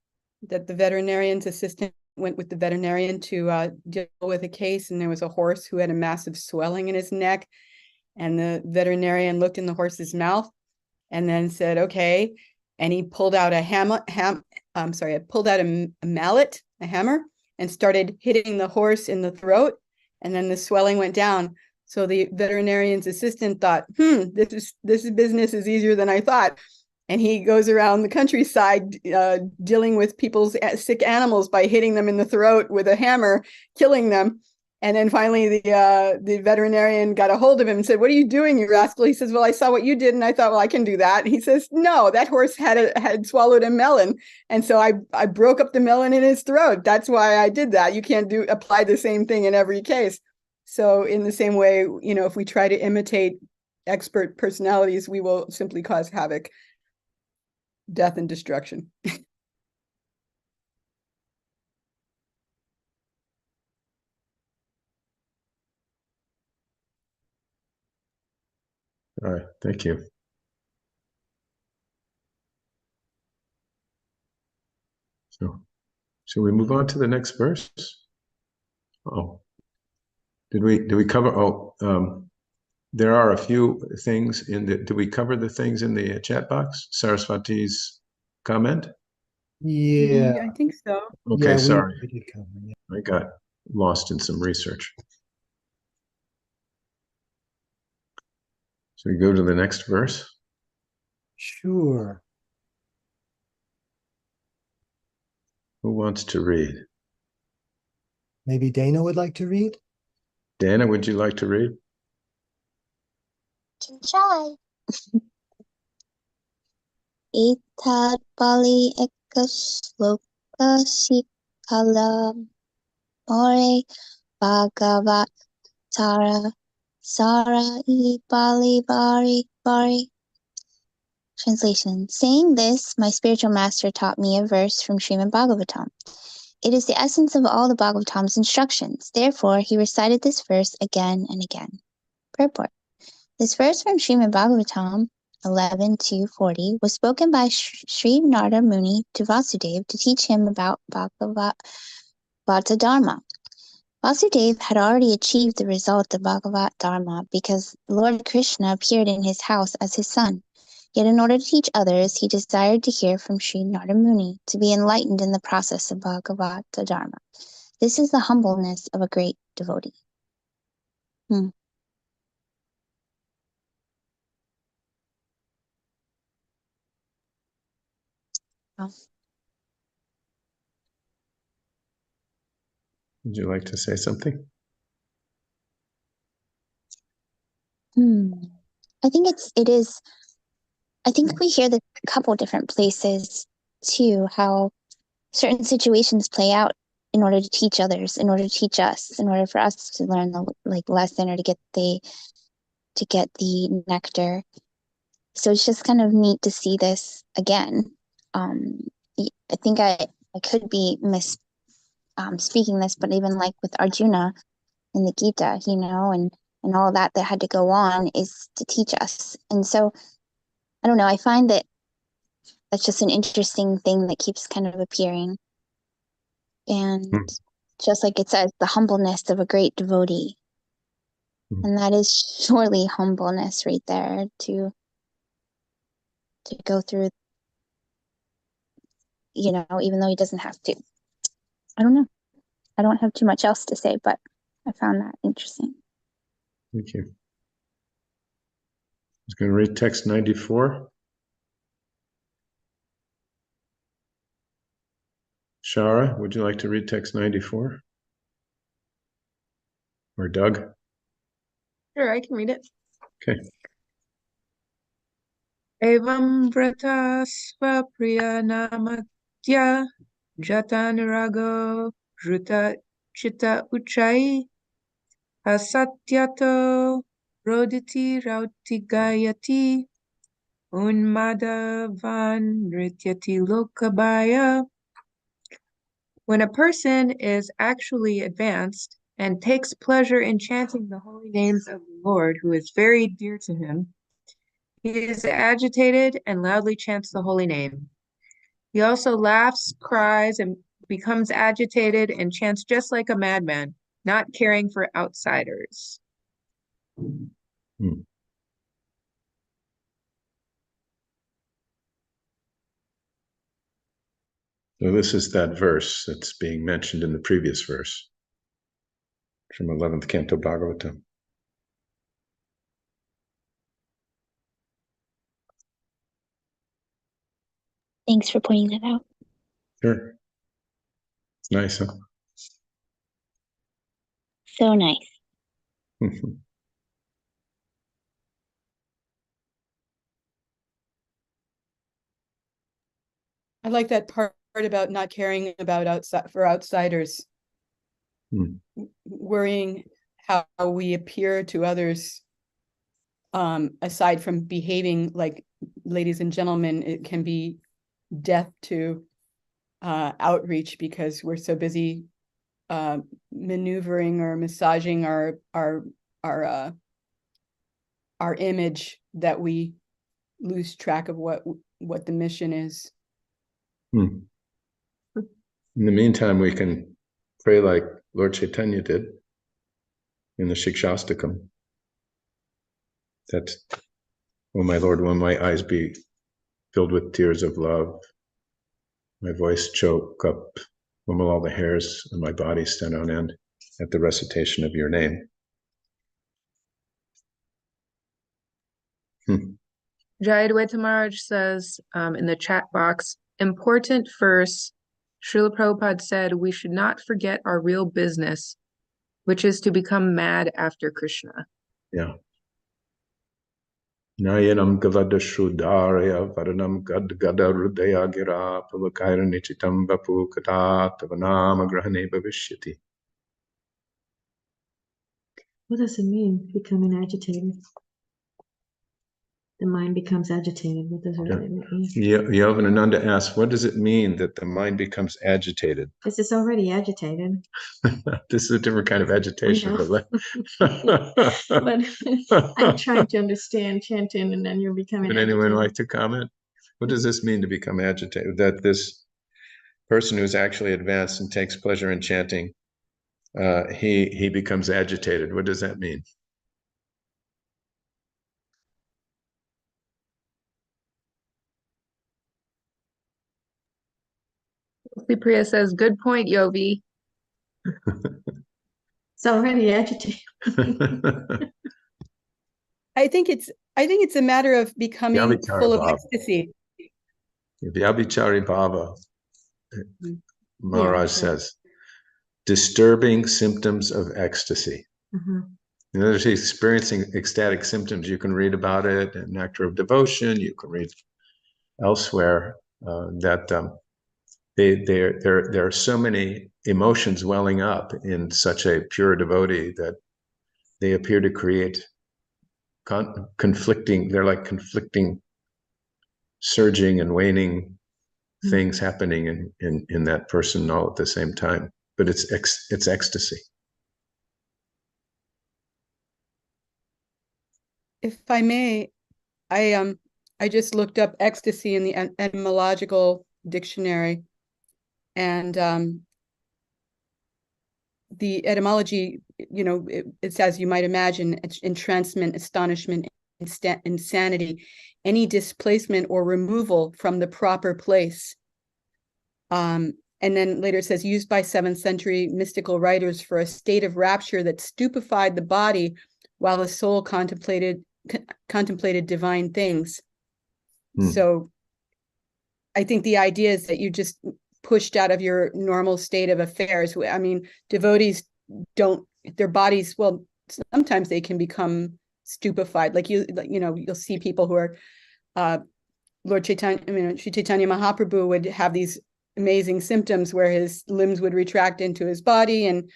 that the veterinarian's assistant went with the veterinarian to deal with a case, and there was a horse who had a massive swelling in his neck, and the veterinarian looked in the horse's mouth and then said, okay, and he pulled out a mallet, a hammer, and started hitting the horse in the throat, and then the swelling went down. So the veterinarian's assistant thought, this business is easier than I thought. And he goes around the countryside dealing with people's sick animals by hitting them in the throat with a hammer, killing them. And then finally the veterinarian got a hold of him and said, what are you doing, you rascal? He says, well, I saw what you did and I thought, well, I can do that. And he says, no, that horse had swallowed a melon. And so I broke up the melon in his throat. That's why I did that. You can't apply the same thing in every case. So in the same way, if we try to imitate expert personalities, we will simply cause havoc, death, and destruction. All right, thank you. So, shall we move on to the next verse? Oh, did we cover? There are a few things in the. Did we cover the things in the chat box? Saraswati's comment. Yeah. I think so. Okay, Yeah, sorry, we did cover it. I got lost in some research. So we go to the next verse. Sure. Who wants to read? Maybe Dana would like to read? Dana, would you like to read? Can try. Etad Bali Ekasloka Sikala More Bhagavat Tara Sara E Bali Bari. Translation. Saying this, my spiritual master taught me a verse from Srimad-Bhagavatam. It is the essence of all the Bhagavatam's instructions. Therefore, he recited this verse again and again. Purport. This verse from Srimad-Bhagavatam 11:240 was spoken by Sri Narada Muni to Vasudeva to teach him about Bhagavata Dharma. Vasudeva had already achieved the result of Bhagavata Dharma because Lord Krishna appeared in his house as his son. Yet in order to teach others, he desired to hear from Sri Narada Muni to be enlightened in the process of Bhagavata Dharma. This is the humbleness of a great devotee. Would you like to say something? I think it is. I think we hear this a couple different places too, how certain situations play out in order to teach others, in order to teach us, in order for us to learn the lesson or to get the nectar. So it's just kind of neat to see this again. I think I could be speaking this, but even like with Arjuna in the Gita, and all that had to go on is to teach us. And so I don't know, I find that that's just an interesting thing that keeps kind of appearing. And just like it says, the humbleness of a great devotee. And that is surely humbleness right there to go through, even though he doesn't have to. I don't know. I don't have too much else to say, but I found that interesting. Thank you. I was going to read text 94. Shara, would you like to read text 94? Or Doug? Sure, I can read it. Okay. Evam vrata svapriya namatya jatanarago ruta chita uchai asatyato roditi rautigayati unmadavan rityati lokabaya When a person is actually advanced and takes pleasure in chanting the holy names of the Lord, who is very dear to him, he is agitated and loudly chants the holy name. He also laughs, cries, and becomes agitated and chants just like a madman, not caring for outsiders. Hmm. So this is that verse that's being mentioned in the previous verse from 11th Canto Bhagavatam. Thanks for pointing that out. Sure. It's nice, huh? So nice. I like that part about not caring about outsiders, worrying how we appear to others. Aside from behaving like ladies and gentlemen, it can be death to outreach because we're so busy maneuvering or massaging our image that we lose track of what the mission is. In the meantime, we can pray like Lord Chaitanya did in the Shikshastakam. That, oh my Lord, will my eyes be filled with tears of love, my voice choke up, when will all the hairs on my body stand on end at the recitation of your name? Jayadvaita Maharaj says in the chat box, important verse, Srila Prabhupada said we should not forget our real business, which is to become mad after Krishna. Yeah. Nayanam gavada shudaraya varanam gad gada rudaya gira pavakaira nichitam vapu kata tavanama grahane bhavishyati. What does it mean, becoming agitated? The mind becomes agitated. What does it really mean? Yovanananda asks, what does it mean that the mind becomes agitated? Because it's already agitated. This is a different kind of agitation. But I'm trying to understand chanting, and then you're becoming Would agitated. anyone like to comment? What does this mean to become agitated? That this person who's actually advanced and takes pleasure in chanting, he becomes agitated. What does that mean? Priya says, good point, Yovi. It's already agitated. I think it's a matter of becoming full of ecstasy. Vyabhichari Bhava, Maharaj says, disturbing symptoms of ecstasy. In other words, he's experiencing ecstatic symptoms. You can read about it in Nectar of Devotion. You can read elsewhere that there are so many emotions welling up in such a pure devotee that they appear to create conflicting. They're like conflicting, surging and waning things happening in that person all at the same time. But it's ecstasy. If I may, I just looked up ecstasy in the etymological dictionary, and the etymology, it says, you might imagine, entrancement, astonishment, insanity, any displacement or removal from the proper place. And then later it says, used by 7th century mystical writers for a state of rapture that stupefied the body while the soul contemplated divine things. So I think the idea is that you just pushed out of your normal state of affairs. I mean, devotees their bodies, well, sometimes they can become stupefied. Like you'll see people who are Lord Chaitanya, Sri Chaitanya Mahaprabhu would have these amazing symptoms where his limbs would retract into his body, and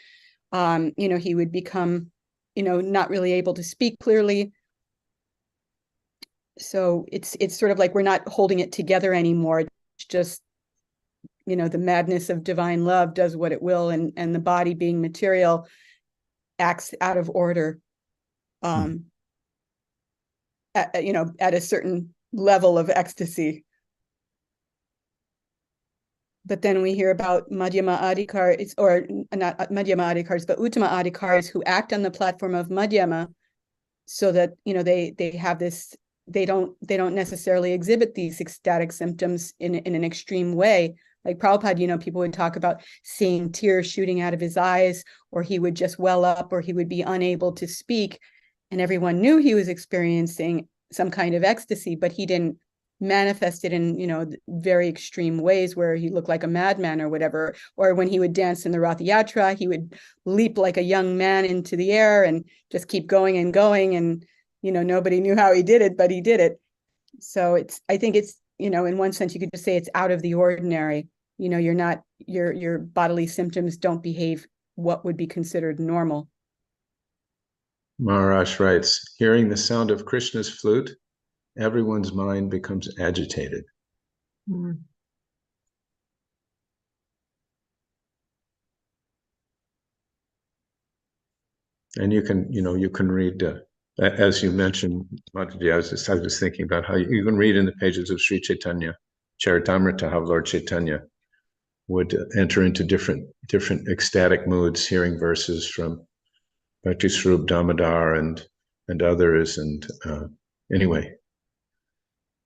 he would become not really able to speak clearly. So it's sort of like we're not holding it together anymore. It's just the madness of divine love does what it will, and the body being material acts out of order, at a certain level of ecstasy. But then we hear about Madhyama Adhikaris, or not Madhyama Adhikaris, but Uttama Adhikaris, who act on the platform of Madhyama, so that they have this, they don't necessarily exhibit these ecstatic symptoms in an extreme way. Like Prabhupada, people would talk about seeing tears shooting out of his eyes, or he would just well up, or he would be unable to speak, and everyone knew he was experiencing some kind of ecstasy, but he didn't manifest it in very extreme ways where he looked like a madman or whatever. Or when he would dance in the Rath Yatra, he would leap like a young man into the air and just keep going and going, and nobody knew how he did it, but he did it. So I think it's, in one sense you could just say it's out of the ordinary. You're not, your bodily symptoms don't behave what would be considered normal. Maharaj writes, hearing the sound of Krishna's flute, everyone's mind becomes agitated. And you can read, as you mentioned, Mataji, I was thinking about how you can read in the pages of Sri Caitanya Caritamrta how Lord Chaitanya would enter into different ecstatic moods, hearing verses from Bhakti Swarup Damodar and others, and anyway,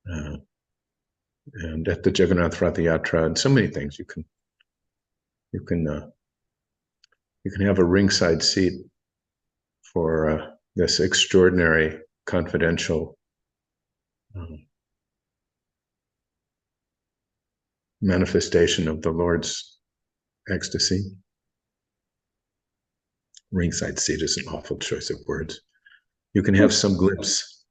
and at the Jagannath Rath Yatra, and so many things you can have a ringside seat for this extraordinary confidential manifestation of the Lord's ecstasy. Ringside seat is an awful choice of words. You can have some glimpse.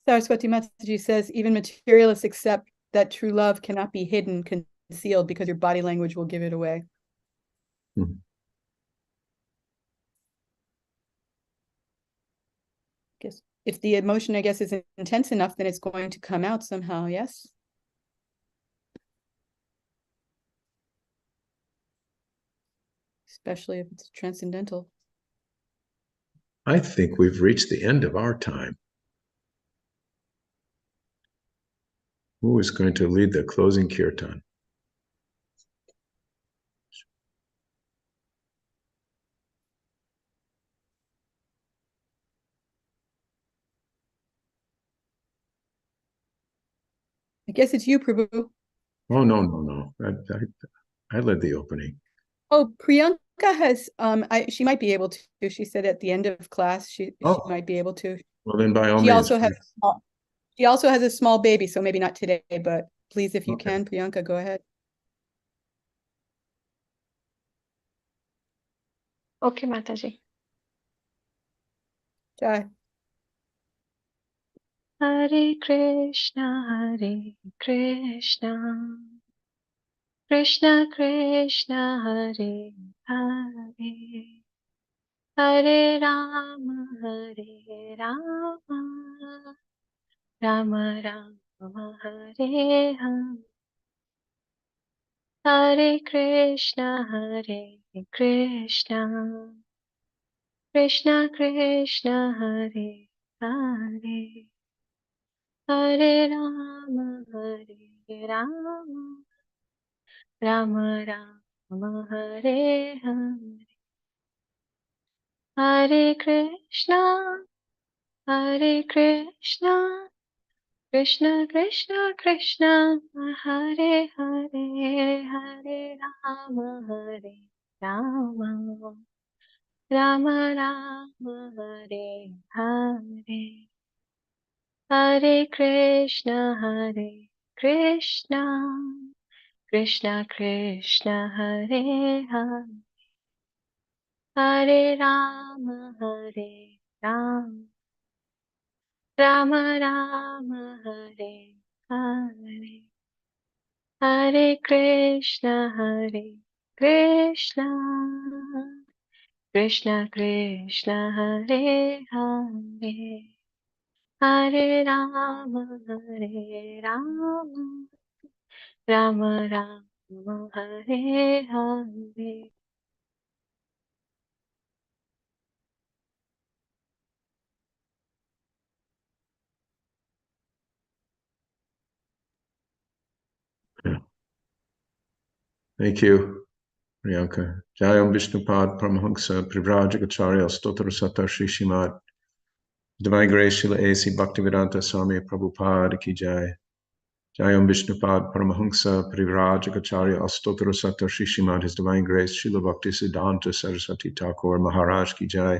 Saraswati Mataji says, even materialists accept that true love cannot be hidden, concealed, because your body language will give it away. Guess if the emotion, is intense enough, then it's going to come out somehow, yes? Especially if it's transcendental. I think we've reached the end of our time. Who is going to lead the closing kirtan? I guess it's you, Prabhu. Oh, no. I led the opening. Oh, Priyanka has, she might be able to. She said at the end of class, she might be able to. Well, then by all She means. also has a small baby, so maybe not today, but please, if you can, Priyanka, go ahead. Okay, Mataji. Jai. Hare Krishna, Krishna Krishna, Hare Hare, Hare Rama, Rama Rama, Hare Hare. Hare Krishna, Krishna Krishna, Hare Hare, Hare Rama, Rama Rama, Hare Hare. Hare Krishna, Krishna Krishna, Krishna Hare Hare, Hare Rama, Rama Rama, Hare Hare. Hare Krishna, Krishna Krishna, Hare Hare, Hare Rama, Rama Rama, Hare Hare. Hare Krishna, Krishna Krishna, Hare Hare. Hare Rama, Rama Rama, Hare Hare. Thank you, Priyanka. Jayam Vishnupad Paramahansa Privrajagacharya Stotra Satar Shri Shrimad Divine Grace Srila A.C. Bhaktivedanta Swami Prabhupada Ki Jai. Jayam Vishnupad Paramahansa Privrajagacharya Astotra Satar Shri Shrimad His Divine Grace Srila Bhakti Siddhanta Saraswati Thakur Maharaj Ki Jai.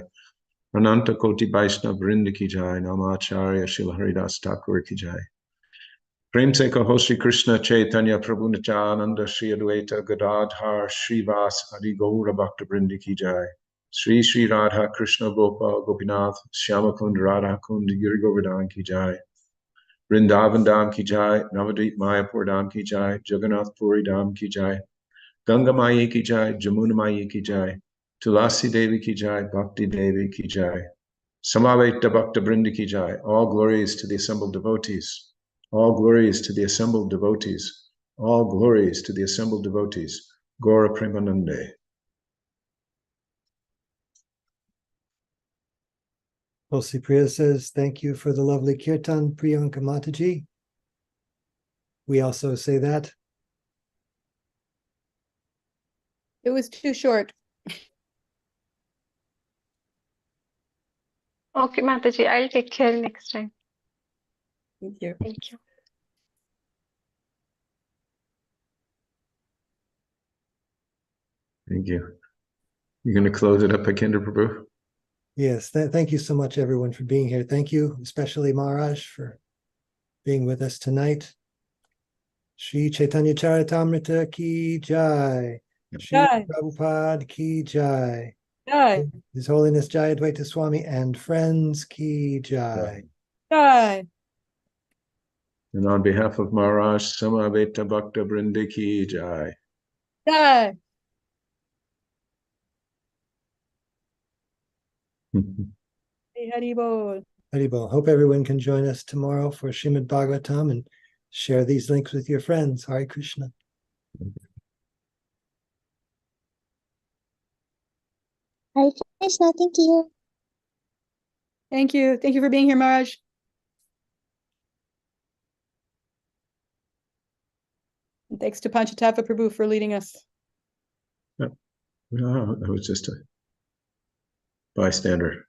Ananta Koti Vaishnav Vrinda Ki Jai. Namacharya Srila Haridas Thakur Ki Jai. Prem se kaho Shri Krishna Chaitanya Prabhu Nityananda Shri Advaita Gadadhar Srivas Adi Gaura Bhakta Vrinda Ki Jai. Shri Shri Radha Krishna Gopal Gopinath Shyamakund Radha Kund Giri Govardhan Ki Jai. Vrindavan Dham Ki Jai, Navadvip Mayapur Dham Ki Jai, Jagannath Puri Dham Ki Jai, Ganga Maya Ki Jai, Jamuna Maya Ki Jai, Tulasi Devi Ki Jai, Bhakti Devi Ki Jai, Samaveta Bhakta Brinda Ki Jai. All glories to the assembled devotees. All glories to the assembled devotees. All glories to the assembled devotees. Gaura Premanande. Tulsi Priya says, thank you for the lovely kirtan, Priyanka Mataji. We also say that. It was too short. Okay, Mataji, I'll take care next time. Thank you. Thank you. Thank you. You're going to close it up, Akinder Prabhu? Yes, thank you so much, everyone, for being here. Thank you, especially Maharaj, for being with us tonight. Shri Caitanya Caritamrta ki jai. Shri Jai. Prabhupada ki jai. Jai. His Holiness Jayadvaita Swami and friends ki jai. Jai. And on behalf of Maharaj, Samaveta Bhakta Vrinda Ki Jai. Jai. Hari Bol. Haribol. Hope everyone can join us tomorrow for Srimad-Bhagavatam and share these links with your friends. Hare Krishna. Hare Krishna, thank you. Thank you. Thank you for being here, Maharaj. And thanks to Panchatattva Prabhu for leading us. No, I was just a bystander.